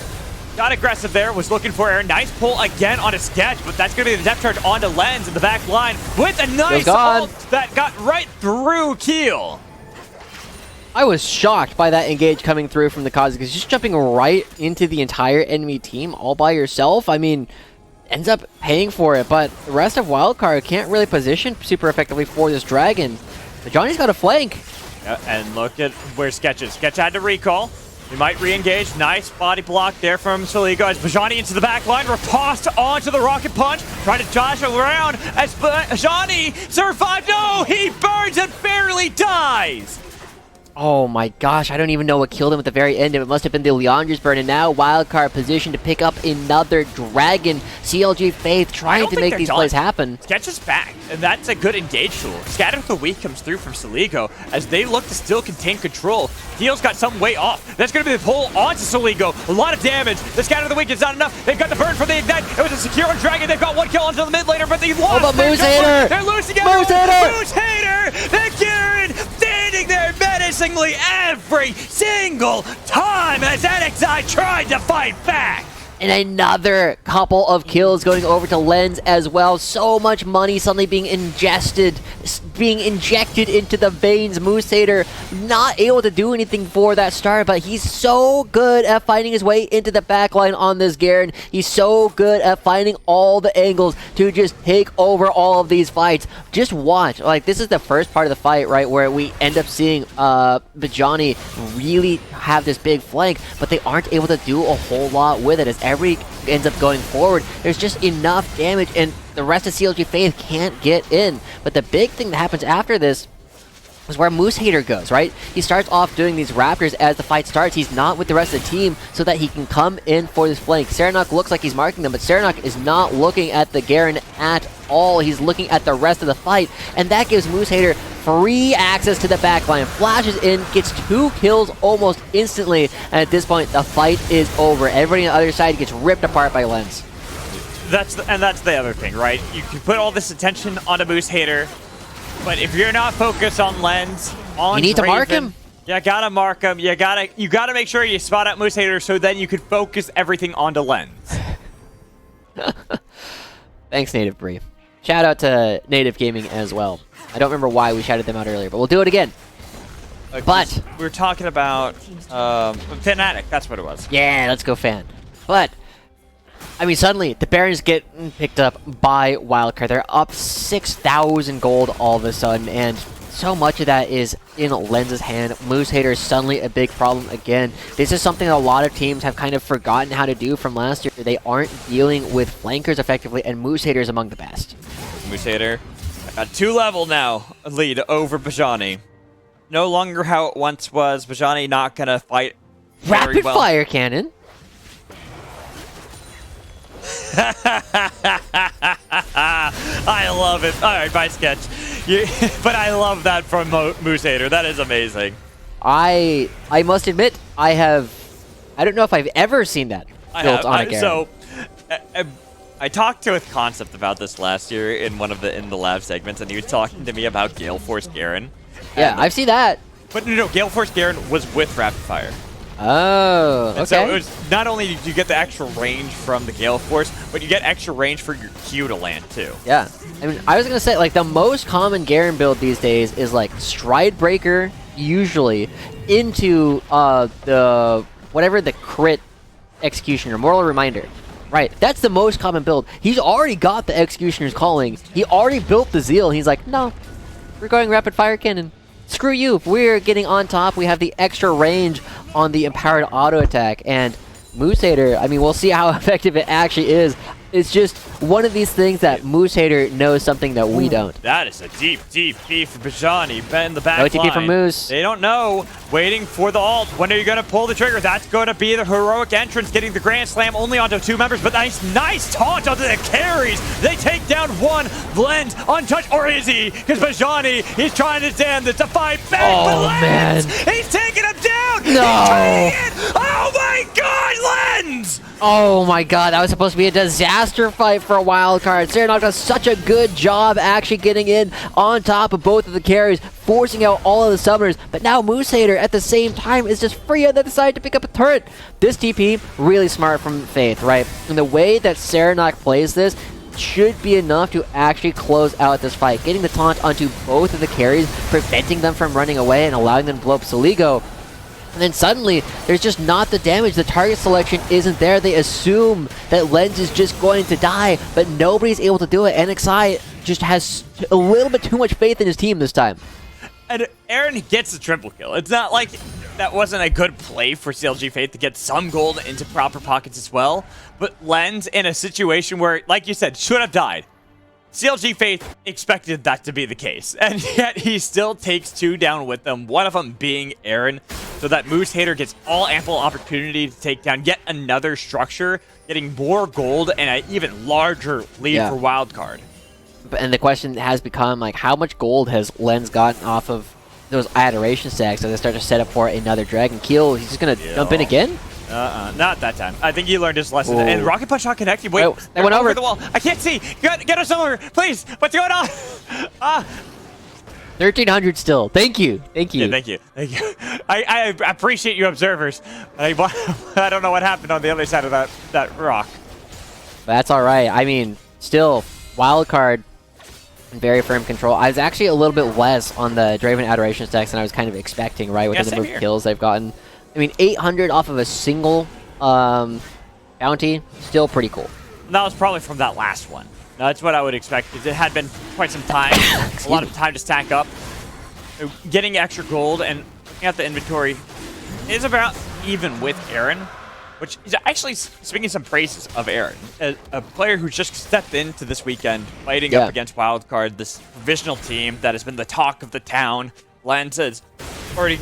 got aggressive there, was looking for Aaron. Nice pull again on a Sketch, but that's going to be the depth charge onto Lens in the back line with a nice ult that got right through Keel. I was shocked by that engage coming through from the Kazakhs, because just jumping right into the entire enemy team all by yourself, I mean, ends up paying for it, but the rest of Wildcard can't really position super effectively for this dragon. But Johnny's got a flank. Yeah, and look at where Sketch is. Sketch had to recall. He might re-engage. Nice body block there from Saligo as Bajani into the back line. Riposte onto the rocket punch. Trying to dodge around as Bajani survived. No, he burns and barely dies. Oh my gosh, I don't even know what killed him at the very end. It must have been the Leandra's burn, and now Wildcard positioned to pick up another dragon. CLG Faith trying to make these plays happen. Sketch is back, and that's a good engage tool. Scatter the Weak comes through from Saligo as they look to still contain control. Heel's got some way off. That's going to be the pull onto Saligo. A lot of damage. The Scatter the Weak is not enough. They've got the burn for the Ignite. It was a secure on Dragon. They've got 1 kill onto the mid laner, but they lost. Oh, but Moosehater! They're losing everyone. Moosehater! The Kieran standing there menacingly every single time as NXI tried to fight back. And another couple of kills going over to Lens as well. So much money suddenly being injected into the veins. Moosehater not able to do anything for that start, but he's so good at finding his way into the backline on this Garen. He's so good at finding all the angles to just take over all of these fights. Just watch. Like, this is the first part of the fight, right, where we end up seeing Bajani really have this big flank, but they aren't able to do a whole lot with it as every ends up going forward. There's just enough damage, and the rest of CLG Faith can't get in. But the big thing that happens after this is where Moosehater goes, right? He starts off doing these raptors as the fight starts. He's not with the rest of the team so that he can come in for this flank. Serenok looks like he's marking them, but Serenok is not looking at the Garen at all. He's looking at the rest of the fight, and that gives Moosehater free access to the backline. Flashes in, gets 2 kills almost instantly, and at this point, the fight is over. Everybody on the other side gets ripped apart by Lens. That's the other thing, right? You can put all this attention onto Moosehater, but if you're not focused on Lens, on you need to mark him. You gotta mark him. You gotta make sure you spot out Moosehater so then you can focus everything onto Lens. Thanks, Native Bree. shout out to Native Gaming as well. I don't remember why we shouted them out earlier, but we'll do it again. But we were talking about Fnatic. That's what it was. yeah, let's go Fan. But I mean, suddenly the Barons get picked up by Wildcard. They're up 6,000 gold all of a sudden, and so much of that is in Lenz's hand. Moose Hater is suddenly a big problem again. This is something that a lot of teams have kind of forgotten how to do from last year. They aren't dealing with flankers effectively, and Moose Hater is among the best. Moose Hater got 2-level now lead over Bajani. No longer how it once was. Bajani not gonna fight very Rapid well. fire cannon. I love it. All right, bye, Sketch. But I love that from Moose Hater. That is amazing. I must admit, I don't know if I've ever seen that built on a Garen. So, I talked to with Concept about this last year in one of the lab segments, and he was talking to me about Gale Force Garen. Yeah, I've seen that. But no, Gale Force Garen was with Rapid Fire. Oh, okay. And so it was not only did you get the extra range from the Gale Force, but you get extra range for your Q to land too. Yeah. I mean, I was going to say, like, the most common Garen build these days is, like, Stride Breaker, usually, into the crit Executioner, Mortal Reminder. Right, that's the most common build. He's already got the Executioner's Calling. He already built the Zeal. He's like, no, we're going Rapid Fire Cannon. Screw you. We're getting on top. We have the extra range on the Empowered Auto Attack. And Moose Hater, I mean, we'll see how effective it actually is. It's just one of these things that Moose Hater knows something that we don't. That is a deep, deep beef for Bajani. In the back No TP from Moose. They don't know. Waiting for the ult. When are you going to pull the trigger? That's going to be the heroic entrance, getting the Grand Slam only onto 2 members. But nice taunt onto the carries. They take down one. Blend untouched. Or is he? Because Bajani is trying to stand this to fight back. Oh, but Lens, man. he's taking him down. No. Oh, my God, Lens. Oh my god, that was supposed to be a disaster fight for a Wildcard. Serenok does such a good job actually getting in on top of both of the carries, forcing out all of the summoners. But now Moose Hater at the same time is just free and they decide to pick up a turret. This TP, really smart from Faith, right? And the way that Serenok plays this should be enough to actually close out this fight. Getting the taunt onto both of the carries, preventing them from running away and allowing them to blow up Soligo. And then suddenly, there's just not the damage. The target selection isn't there. They assume that Lens is just going to die, but nobody's able to do it. NXI just has a little bit too much faith in his team this time. And Aaron gets the triple kill. It's not like that wasn't a good play for CLG Faith to get some gold into proper pockets as well. But Lens in a situation where, like you said, should have died. CLG Faith expected that to be the case, and yet he still takes 2 down with them, one of them being Aaron, so that Moose Hater gets all ample opportunity to take down yet another structure, getting more gold and an even larger lead for Wildcard. And the question has become, like, how much gold has Lens gotten off of those Adoration stacks as they start to set up for another Dragon Kill? He's just going to jump in again? Not that time. I think he learned his lesson. Ooh. And Rocket Punch not connecting. Wait, they went over the wall. I can't see. Get us over, please. What's going on? 1,300 still. Thank you. Thank you. Yeah, thank you. Thank you. I appreciate you observers. I don't know what happened on the other side of that rock. That's all right. I mean, still, Wildcard in very firm control. I was actually a little bit less on the Draven Adoration stacks than I was kind of expecting, right, with the number of kills they've gotten. I mean, 800 off of a single bounty, still pretty cool. That was probably from that last one. That's what I would expect, because it had been quite some time, a lot of time to stack up. Getting extra gold and looking at the inventory is about even with Aaron, which is actually speaking some praises of Aaron, a player who just stepped into this weekend, fighting up against Wildcard, this provisional team that has been the talk of the town. Lens has already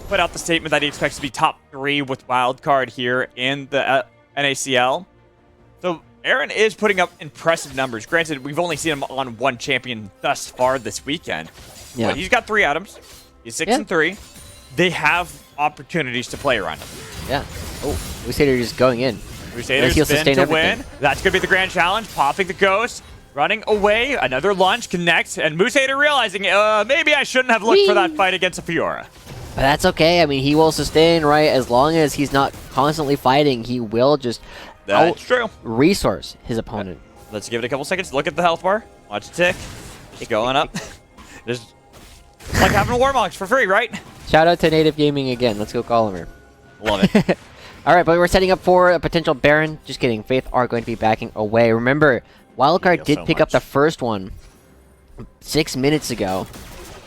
put out the statement that he expects to be top 3 with Wildcard here in the NACL. So Aaron is putting up impressive numbers. Granted, we've only seen him on 1 champion thus far this weekend. Yeah. But he's got 3 items. He's 6 and 3. They have opportunities to play around him. Yeah. Oh, Crusader just going in. Crusader's spin to win. That's going to be the grand challenge. Popping the ghost. Running away. Another lunge connects. And Moose Hater realizing, maybe I shouldn't have looked for that fight against a Fiora. But that's okay. I mean, he will sustain, right? As long as he's not constantly fighting, he will just That's true. Resource his opponent. Let's give it a couple seconds. Look at the health bar. Watch it tick. Keep going up. Just like having a Warmogs for free, right? Shout out to Native Gaming again. Let's go call him. Love it. All right, but we're setting up for a potential Baron. Just kidding. Faith are going to be backing away. Remember, Wildcard did pick up the first one 6 minutes ago.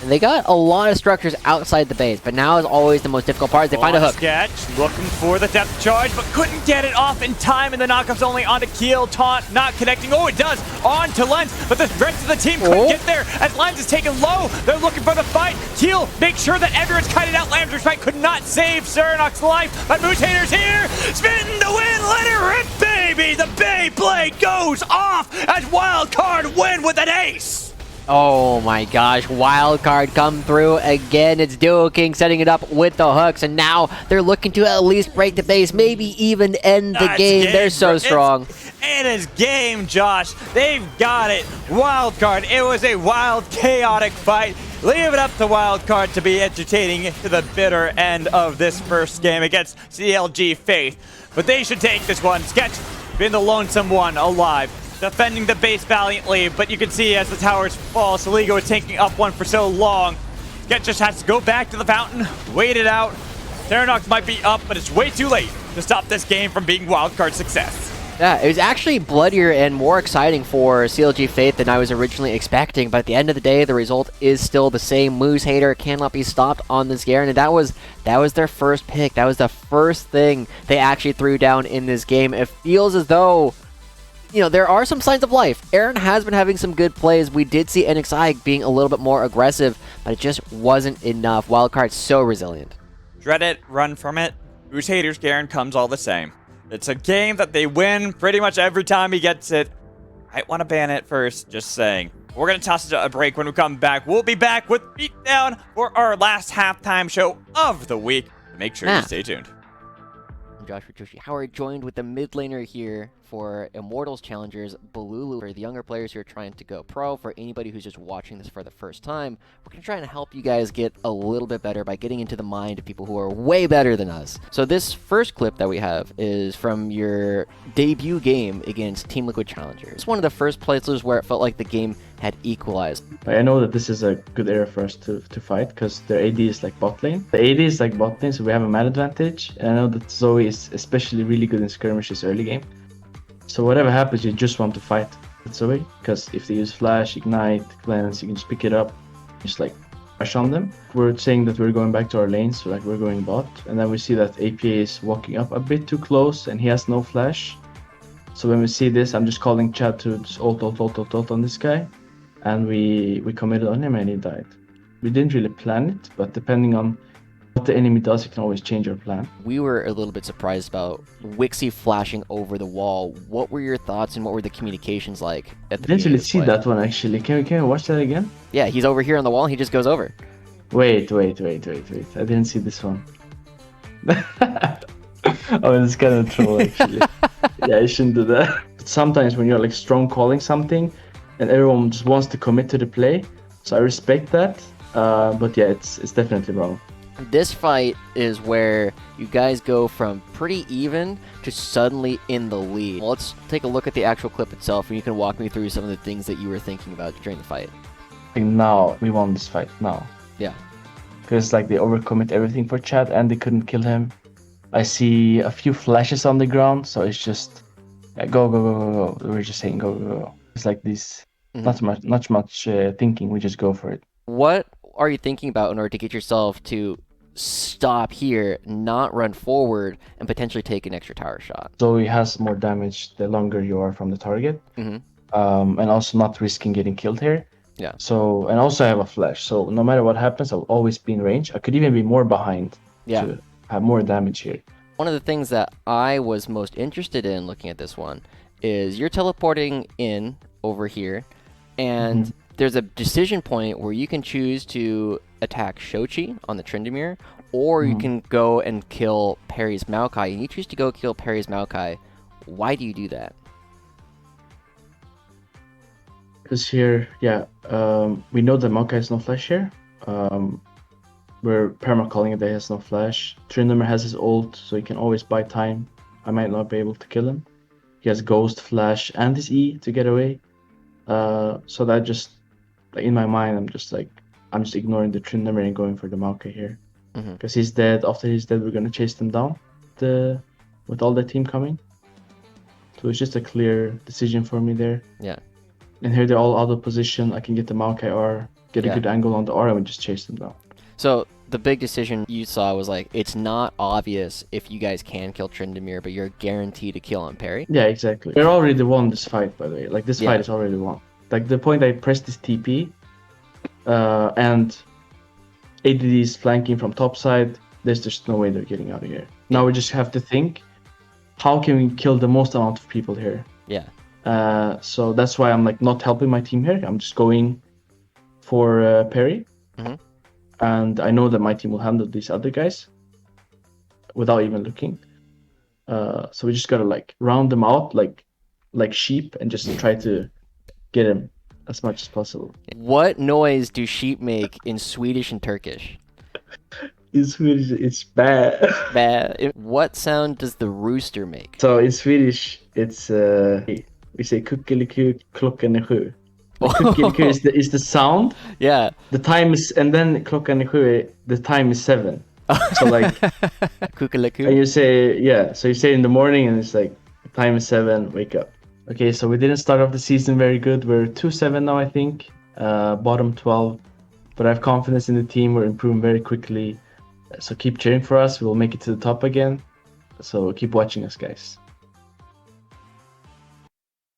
And they got a lot of structures outside the base, but now is always the most difficult part. They find a hook. Sketch looking for the depth charge, but couldn't get it off in time, and the knockup's only onto Keel. Taunt not connecting. Oh, it does. On to Lens, but the rest of the team couldn't get there as Lens is taken low. They're looking for the fight. Keel makes sure that everyone's kited out. Lamb's fight could not save Serenok's life, but Mutator's here. Spin the win. Let it rip, baby. The Bay Blade goes off as Wildcard win with an ace. Oh my gosh, Wildcard come through again. It's Duo King setting it up with the hooks, and now they're looking to at least break the base, maybe even end the game. They're so strong. It is game, Josh. They've got it. Wildcard. It was a wild, chaotic fight. Leave it up to Wildcard to be entertaining to the bitter end of this first game against CLG Faith. But they should take this one. Sketch been the lonesome one alive, defending the base valiantly, but you can see as the towers fall, Soligo is taking up one for so long. Sketch just has to go back to the fountain, wait it out. Terranox might be up, but it's way too late to stop this game from being Wildcard success. Yeah, it was actually bloodier and more exciting for CLG Faith than I was originally expecting, but at the end of the day, the result is still the same. Moose Hater cannot be stopped on this Garen, and that was their first pick. That was the first thing they actually threw down in this game. It feels as though, you know, there are some signs of life. Aaron has been having some good plays. We did see NXI being a little bit more aggressive, but it just wasn't enough. Wildcard's so resilient. Dread it, run from it. Who's haters, Garen comes all the same. It's a game that they win pretty much every time he gets it. I want to ban it first, just saying. We're going to toss it a break when we come back. We'll be back with Beatdown for our last halftime show of the week. Make sure you stay tuned. I'm Josh Ritucci Howard, joined with the mid laner here for Immortals Challengers, Balulu. For the younger players who are trying to go pro, for anybody who's just watching this for the first time, we're going to try and help you guys get a little bit better by getting into the mind of people who are way better than us. So this first clip that we have is from your debut game against Team Liquid Challengers. It's one of the first places where it felt like the game had equalized. I know that this is a good area for us to fight because their AD is like bot lane. The AD is like bot lane, so we have a man advantage. And I know that Zoe is especially really good in skirmishes early game. So whatever happens, you just want to fight with Zoe, because if they use Flash, Ignite, Cleanse, you can just pick it up, just like rush on them. We're saying that we're going back to our lanes, so like we're going bot, and then we see that APA is walking up a bit too close, and he has no Flash. So when we see this, I'm just calling Chad to just ult on this guy, and we committed on him and he died. We didn't really plan it, but depending on what the enemy does, you can always change your plan. We were a little bit surprised about Wixie flashing over the wall. What were your thoughts and what were the communications like at the I didn't really see play? that one actually. Can we watch that again? Yeah, he's over here on the wall and he just goes over. Wait. I didn't see this one. Oh, it's kind of troll actually. Yeah, I shouldn't do that. But sometimes when you're like strong calling something and everyone just wants to commit to the play, so I respect that. But yeah, it's definitely wrong. This fight is where you guys go from pretty even to suddenly in the lead. Well, let's take a look at the actual clip itself, and you can walk me through some of the things that you were thinking about during the fight. Like now, we won this fight now. Yeah. Because like they overcommit everything for Chad and they couldn't kill him. I see a few flashes on the ground, so it's just go. We're just saying go. It's like this, not much thinking. We just go for it. What are you thinking about in order to get yourself to stop here, not run forward, and potentially take an extra tower shot? So he has more damage the longer you are from the target, and also not risking getting killed here. Yeah. So, and also I have a flash, so no matter what happens, I'll always be in range. I could even be more behind to have more damage here. One of the things that I was most interested in looking at this one is you're teleporting in over here, and there's a decision point where you can choose to attack Shochi on the Tryndamere, or you can go and kill Perry's Maokai, and you choose to go kill Perry's Maokai. Why do you do that? Because here, we know that Maokai has no flash here. We're perma-calling it that he has no flash. Tryndamere has his ult, so he can always buy time. I might not be able to kill him. He has Ghost, Flash, and his E to get away. So that just like, in my mind, I'm just ignoring the Tryndamere and going for the Maokai here. Because he's dead. After he's dead, we're gonna chase them down with all the team coming. So it's just a clear decision for me there. Yeah. And here they're all out of position. I can get the Maokai R, get a good angle on the R, and we just chase them down. So the big decision you saw was like, it's not obvious if you guys can kill Tryndamere, but you're guaranteed to kill on parry. Yeah, exactly. We're already won this fight, by the way. Like, this fight is already won. Like, the point I pressed this TP, and ADD is flanking from top side, there's just no way they're getting out of here. Now we just have to think, how can we kill the most amount of people here? Yeah. So that's why I'm like not helping my team here. I'm just going for parry. And I know that my team will handle these other guys without even looking. So we just gotta like round them out like sheep and just try to get him as much as possible. What noise do sheep make in Swedish and Turkish? In Swedish, it's bad. Bad. What sound does the rooster make? So in Swedish, it's we say kuckeliku, klockan är 7. Kuckeliku is the sound. Yeah. The time is, and then klockan är 7, the time is 7. So like, Kuckeliku. and you say, yeah, so you say in the morning and it's like, the time is 7, wake up. Okay, so we didn't start off the season very good. We're 2-7 now, I think. Bottom 12. But I have confidence in the team. We're improving very quickly. So keep cheering for us. We'll make it to the top again. So keep watching us, guys.